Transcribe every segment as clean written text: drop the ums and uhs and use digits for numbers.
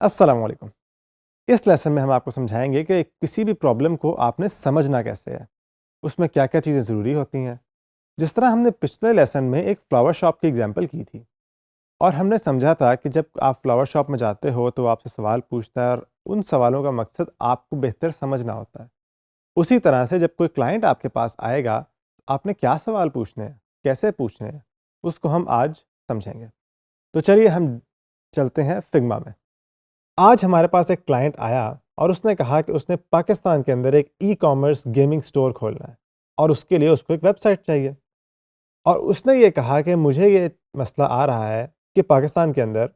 السلام علیکم۔ اس لیسن میں ہم آپ کو سمجھائیں گے کہ کسی بھی پرابلم کو آپ نے سمجھنا کیسے ہے، اس میں کیا کیا چیزیں ضروری ہوتی ہیں۔ جس طرح ہم نے پچھلے لیسن میں ایک فلاور شاپ کی اگزامپل کی تھی، اور ہم نے سمجھا تھا کہ جب آپ فلاور شاپ میں جاتے ہو تو وہ آپ سے سوال پوچھتا ہے، اور ان سوالوں کا مقصد آپ کو بہتر سمجھنا ہوتا ہے۔ اسی طرح سے جب کوئی کلائنٹ آپ کے پاس آئے گا، آپ نے کیا سوال پوچھنے ہیں، کیسے پوچھنے ہیں، اس کو ہم آج سمجھیں گے۔ تو چلیے ہم چلتے ہیں فگما میں۔ آج ہمارے پاس ایک کلائنٹ آیا اور اس نے کہا کہ اس نے پاکستان کے اندر ایک ای کامرس گیمنگ سٹور کھولنا ہے، اور اس کے لیے اس کو ایک ویب سائٹ چاہیے۔ اور اس نے یہ کہا کہ مجھے یہ مسئلہ آ رہا ہے کہ پاکستان کے اندر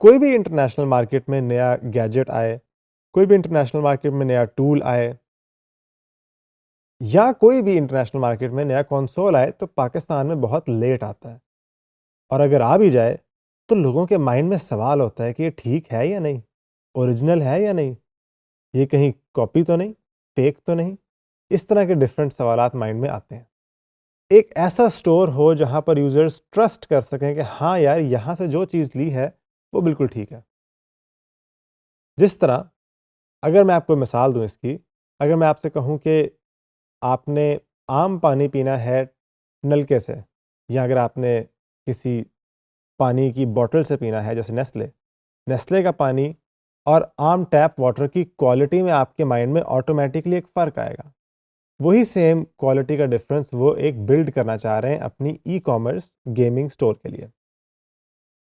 کوئی بھی انٹرنیشنل مارکیٹ میں نیا گیجٹ آئے، کوئی بھی انٹرنیشنل مارکیٹ میں نیا ٹول آئے، یا کوئی بھی انٹرنیشنل مارکیٹ میں نیا کنسول آئے تو پاکستان میں بہت لیٹ آتا ہے، اور اگر آ بھی جائے تو لوگوں کے مائنڈ میں سوال ہوتا ہے کہ یہ ٹھیک ہے یا نہیں، اوریجنل ہے یا نہیں، یہ کہیں کاپی تو نہیں، فیک تو نہیں۔ اس طرح کے ڈفرینٹ سوالات مائنڈ میں آتے ہیں۔ ایک ایسا سٹور ہو جہاں پر یوزرز ٹرسٹ کر سکیں کہ ہاں یار، یہاں سے جو چیز لی ہے وہ بالکل ٹھیک ہے۔ جس طرح اگر میں آپ کو مثال دوں اس کی، اگر میں آپ سے کہوں کہ آپ نے عام پانی پینا ہے نلکے سے، یا اگر آپ نے کسی پانی کی بوٹل سے پینا ہے جیسے نیسلے کا پانی، اور عام ٹیپ واٹر کی کوالٹی میں آپ کے مائنڈ میں آٹومیٹکلی ایک فرق آئے گا۔ وہی سیم کوالٹی کا ڈفرنس وہ ایک بلڈ کرنا چاہ رہے ہیں اپنی ای کامرس گیمنگ سٹور کے لیے۔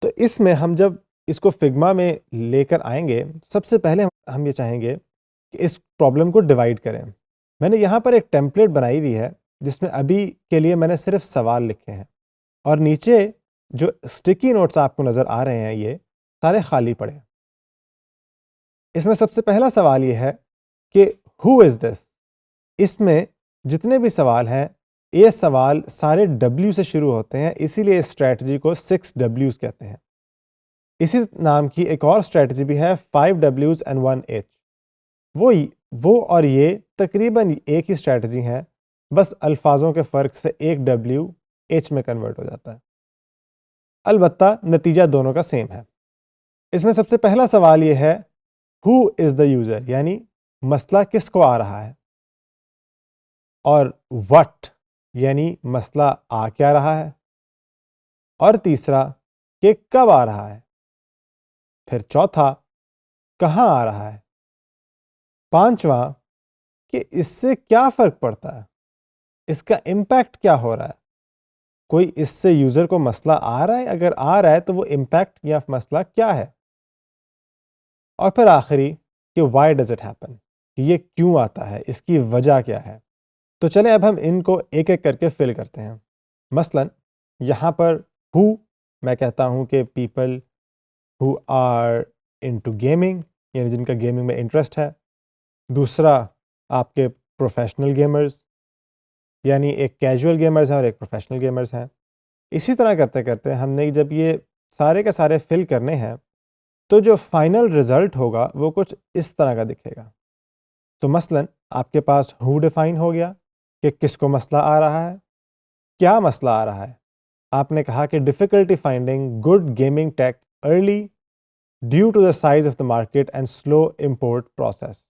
تو اس میں ہم جب اس کو فگما میں لے کر آئیں گے، سب سے پہلے ہم یہ چاہیں گے کہ اس پرابلم کو ڈیوائڈ کریں۔ میں نے یہاں پر ایک ٹیمپلیٹ بنائی ہوئی ہے جس میں ابھی کے لیے میں نے صرف سوال لکھے ہیں، اور نیچے جو اسٹکی نوٹس آپ کو نظر آ رہے ہیں یہ سارے خالی پڑے ہیں۔ اس میں سب سے پہلا سوال یہ ہے کہ ہو از دس۔ اس میں جتنے بھی سوال ہیں، یہ سوال سارے ڈبلیو سے شروع ہوتے ہیں، اسی لیے اسٹریٹجی کو 6 ڈبلیوز کہتے ہیں۔ اسی نام کی ایک اور اسٹریٹجی بھی ہے 5 ڈبلیوز اینڈ 1 ایچ۔ وہ اور یہ تقریباً ایک ہی اسٹریٹجی ہیں، بس الفاظوں کے فرق سے ایک ڈبلیو ایچ میں کنورٹ ہو جاتا ہے، البتہ نتیجہ دونوں کا سیم ہے۔ اس میں سب سے پہلا سوال یہ ہے ہو از دا یوزر، یعنی مسئلہ کس کو آ رہا ہے، اور وٹ یعنی مسئلہ آ کیا رہا ہے، اور تیسرا کہ کب آ رہا ہے، پھر چوتھا کہاں آ رہا ہے، پانچواں کہ اس سے کیا فرق پڑتا ہے، اس کا امپیکٹ کیا ہو رہا ہے، کوئی اس سے یوزر کو مسئلہ آ رہا ہے، اگر آ رہا ہے تو وہ امپیکٹ یا مسئلہ کیا ہے، اور پھر آخری کہ وائی ڈز اٹ ہیپن، کہ یہ کیوں آتا ہے، اس کی وجہ کیا ہے۔ تو چلیں اب ہم ان کو ایک ایک کر کے فل کرتے ہیں۔ مثلا یہاں پر ہو میں کہتا ہوں کہ people who are into gaming, یعنی جن کا گیمنگ میں انٹرسٹ ہے۔ دوسرا آپ کے پروفیشنل گیمرز، یعنی ایک کیجول گیمرز ہیں اور ایک پروفیشنل گیمرز ہیں۔ اسی طرح کرتے کرتے ہم نے جب یہ سارے کے سارے فل کرنے ہیں تو جو فائنل رزلٹ ہوگا وہ کچھ اس طرح کا دکھے گا۔ تو مثلا آپ کے پاس ہو ڈیفائن ہو گیا کہ کس کو مسئلہ آ رہا ہے، کیا مسئلہ آ رہا ہے۔ آپ نے کہا کہ difficulty finding good gaming take early due to the size of the market and slow import process.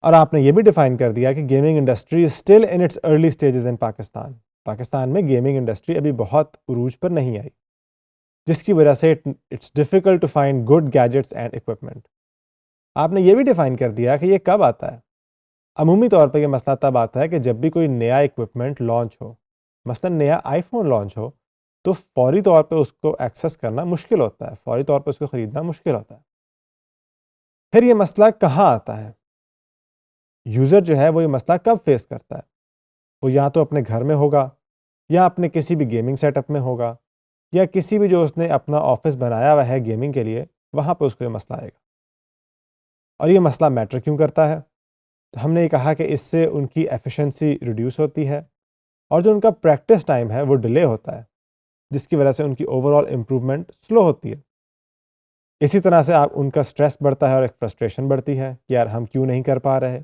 اور آپ نے یہ بھی ڈیفائن کر دیا کہ gaming industry is still in its early stages in Pakistan. Pakistan میں گیمنگ انڈسٹری ابھی بہت عروج پر نہیں آئی، جس کی وجہ سے it's difficult to find good gadgets and equipment. آپ نے یہ بھی ڈیفائن کر دیا کہ یہ کب آتا ہے۔ عمومی طور پہ یہ مسئلہ تب آتا ہے کہ جب بھی کوئی نیا اکوپمنٹ لانچ ہو، مثلا نیا آئی فون لانچ ہو، تو فوری طور پہ اس کو ایکسیس کرنا مشکل ہوتا ہے، فوری طور پہ اس کو خریدنا مشکل ہوتا ہے۔ پھر یہ مسئلہ کہاں آتا ہے، یوزر جو ہے وہ یہ مسئلہ کب فیس کرتا ہے، وہ یا تو اپنے گھر میں ہوگا، یا اپنے کسی بھی گیمنگ سیٹ اپ میں ہوگا، یا کسی بھی جو اس نے اپنا آفس بنایا ہوا ہے گیمنگ کے لیے، وہاں پہ اس کو یہ مسئلہ آئے گا۔ اور یہ مسئلہ میٹر کیوں کرتا ہے؟ تو ہم نے یہ کہا کہ اس سے ان کی ایفیشنسی ریڈیوس ہوتی ہے، اور جو ان کا پریکٹس ٹائم ہے وہ ڈیلے ہوتا ہے، جس کی وجہ سے ان کی اوور آل امپروومنٹ سلو ہوتی ہے۔ اسی طرح سے ان کا سٹریس بڑھتا ہے اور ایک فرسٹریشن بڑھتی ہے کہ یار ہم کیوں نہیں کر پا رہے۔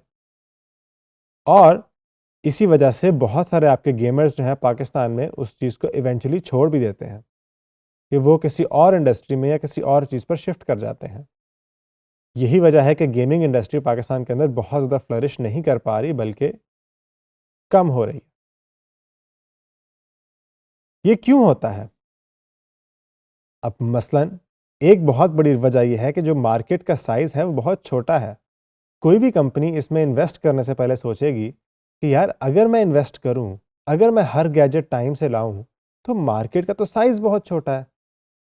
اور اسی وجہ سے بہت سارے آپ کے گیمرز جو ہیں پاکستان میں اس چیز کو ایونچولی چھوڑ بھی دیتے ہیں۔ کہ وہ کسی اور انڈسٹری میں یا کسی اور چیز پر شفٹ کر جاتے ہیں. یہی وجہ ہے کہ گیمنگ انڈسٹری پاکستان کے اندر بہت زیادہ فلرش نہیں کر پا رہی بلکہ کم ہو رہی ہے. یہ کیوں ہوتا ہے؟ اب مثلاً ایک بہت بڑی وجہ یہ ہے کہ جو مارکیٹ کا سائز ہے وہ بہت چھوٹا ہے. کوئی بھی کمپنی اس میں انویسٹ کرنے سے پہلے سوچے گی کہ یار اگر میں انویسٹ کروں، اگر میں ہر گیجٹ ٹائم سے لاؤں تو مارکیٹ کا تو سائز بہت چھوٹا ہے،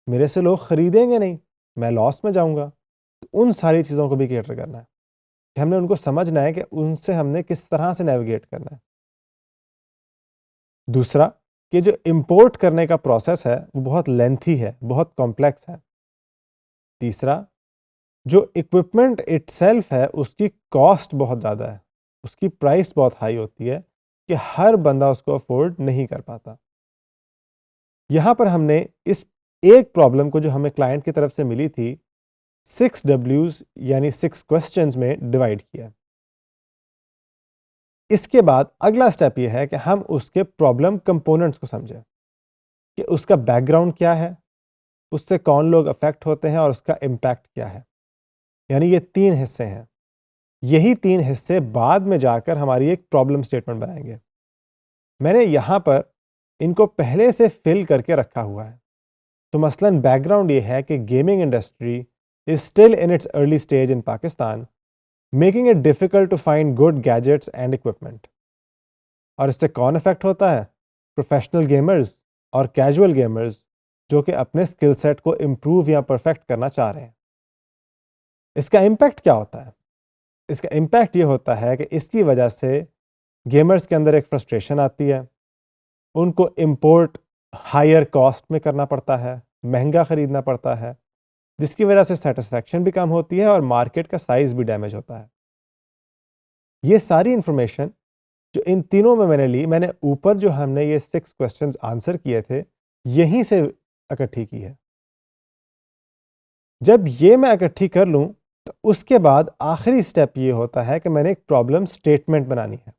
میرے سے لوگ خریدیں گے نہیں، میں لاس میں جاؤں گا. تو ان ساری چیزوں کو بھی کیٹر کرنا ہے کہ ہم نے ان کو سمجھنا ہے کہ ان سے ہم نے کس طرح سے نیویگیٹ کرنا ہے. دوسرا کہ جو امپورٹ کرنے کا پروسیس ہے وہ بہت لینتھی ہے، بہت کمپلیکس ہے. تیسرا جو اکوپمنٹ اٹ سیلف ہے اس کی کاسٹ بہت زیادہ ہے، اس کی پرائس بہت ہائی ہوتی ہے کہ ہر بندہ اس کو افورڈ نہیں کر پاتا. یہاں پر ہم نے اس ایک پرابلم کو جو ہمیں کلائنٹ کی طرف سے ملی تھی 6 Ws یعنی 6 کوسچنز میں ڈیوائڈ کیا. اس کے بعد اگلا سٹیپ یہ ہے کہ ہم اس کے پرابلم کمپوننٹس کو سمجھیں کہ اس کا بیک گراؤنڈ کیا ہے، اس سے کون لوگ افیکٹ ہوتے ہیں اور اس کا امپیکٹ کیا ہے. یعنی یہ 3 حصے ہیں. یہی 3 حصے بعد میں جا کر ہماری ایک پرابلم سٹیٹمنٹ بنائیں گے. میں نے یہاں پر ان کو پہلے سے فل کر کے رکھا ہوا ہے. تو مثلاً بیک گراؤنڈ یہ ہے کہ gaming industry is still in its early stage in Pakistan, making it difficult to find good gadgets and equipment. اور اس سے کون افیکٹ ہوتا ہے؟ پروفیشنل گیمرز اور کیجول گیمرز جو کہ اپنے اسکل سیٹ کو امپروو یا پرفیکٹ کرنا چاہ رہے ہیں. اس کا امپیکٹ کیا ہوتا ہے؟ اس کا امپیکٹ یہ ہوتا ہے کہ اس کی وجہ سے گیمرز کے اندر ایک فرسٹریشن آتی ہے، ان کو امپورٹ ہائر کاسٹ میں کرنا پڑتا ہے، مہنگا خریدنا پڑتا ہے، جس کی وجہ سے سیٹسفیکشن بھی کم ہوتی ہے اور مارکیٹ کا سائز بھی ڈیمیج ہوتا ہے. یہ ساری انفارمیشن جو ان تینوں میں نے لی، میں نے اوپر جو ہم نے یہ 6 کوسچنز آنسر کیے تھے یہیں سے اکٹھی کی ہے. جب یہ میں اکٹھی کر لوں تو اس کے بعد آخری سٹیپ یہ ہوتا ہے کہ میں نے ایک پرابلم سٹیٹمنٹ بنانی ہے.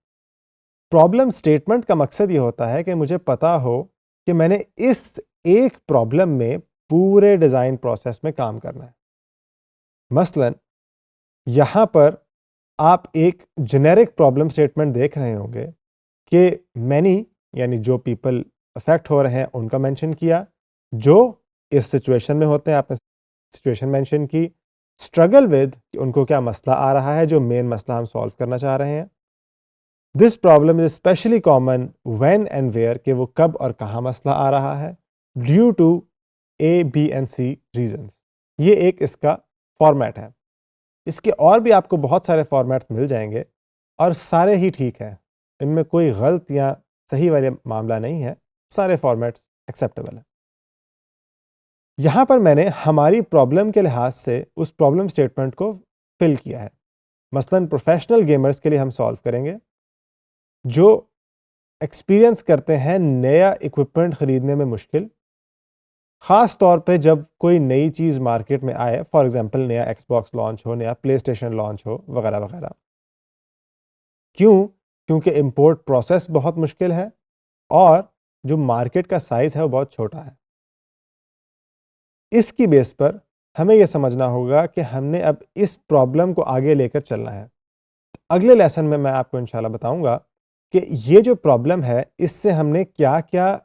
پرابلم سٹیٹمنٹ کا مقصد یہ ہوتا ہے کہ مجھے پتا ہو کہ میں نے اس ایک پرابلم میں پورے ڈیزائن پروسیس میں کام کرنا ہے. مثلا یہاں پر آپ ایک جنیرک پرابلم سٹیٹمنٹ دیکھ رہے ہوں گے کہ مینی یعنی جو پیپل افیکٹ ہو رہے ہیں ان کا مینشن کیا، جو اس سچویشن میں ہوتے ہیں آپ نے سچویشن مینشن کی، اسٹرگل ود کہ ان کو کیا مسئلہ آ رہا ہے جو مین مسئلہ ہم سالو کرنا چاہ رہے ہیں. This problem is especially common when and where کہ وہ کب اور کہاں مسئلہ آ رہا ہے، due to A B and C reasons. یہ ایک اس کا فارمیٹ ہے. اس کے اور بھی آپ کو بہت سارے فارمیٹس مل جائیں گے اور سارے ہی ٹھیک ہیں، ان میں کوئی غلط یا صحیح والے معاملہ نہیں ہے، سارے فارمیٹس ایکسیپٹیبل ہیں. یہاں پر میں نے ہماری پرابلم کے لحاظ سے اس پرابلم سٹیٹمنٹ کو فل کیا ہے. مثلاً پروفیشنل گیمرز کے لیے ہم سالو کریں گے جو ایکسپیرینس کرتے ہیں نیا اکوپمنٹ خریدنے میں مشکل، خاص طور پہ جب کوئی نئی چیز مارکیٹ میں آئے، فار ایگزامپل نیا ایکس باکس لانچ ہو، نیا پلے اسٹیشن لانچ ہو وغیرہ وغیرہ. کیونکہ امپورٹ پروسیس بہت مشکل ہے اور جو مارکیٹ کا سائز ہے وہ بہت چھوٹا ہے. اس کی بیس پر ہمیں یہ سمجھنا ہوگا کہ ہم نے اب اس پرابلم کو آگے لے کر چلنا ہے. اگلے لیسن میں آپ کو انشاءاللہ بتاؤں گا کہ یہ جو پرابلم ہے اس سے ہم نے کیا کیا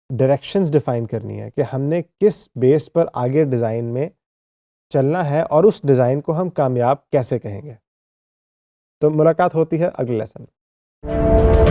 ڈائریکشنز ڈیفائن کرنی ہے، کہ ہم نے کس بیس پر آگے ڈیزائن میں چلنا ہے اور اس ڈیزائن کو ہم کامیاب کیسے کہیں گے. تو ملاقات ہوتی ہے اگلے لیسن میں.